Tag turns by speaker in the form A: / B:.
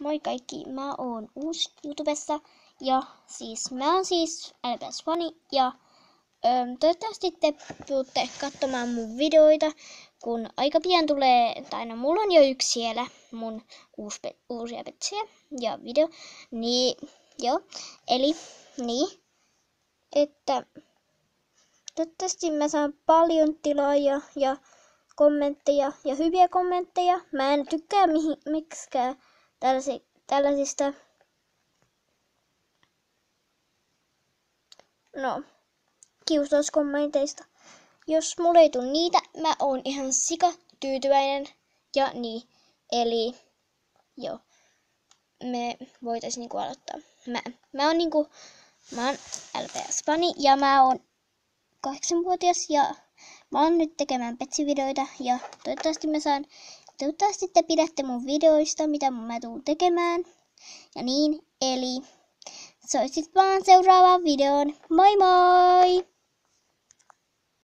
A: Moi kaikki, mä oon uusi YouTubessa ja mä oon LPS-fani ja toivottavasti te tuutte katsomaan mun videoita, kun aika pian tulee, tai no mulla on jo yksi siellä, mun uusia petsiä ja video, niin joo, eli niin, että toivottavasti mä saan paljon tilaajia ja kommentteja ja hyviä kommentteja. Mä en tykkää miksikään tällaisista kiusauskommenteista. Jos mulle ei tule niitä, mä oon ihan sika tyytyväinen ja niin. Eli joo, me voitais aloittaa. Mä oon LPS-fani ja mä oon 8-vuotias ja mä oon nyt tekemään petsivideoita ja toivottavasti te pidätte mun videoista, mitä mä tuun tekemään. Ja niin, eli soisit vaan seuraavaan videoon. Moi moi!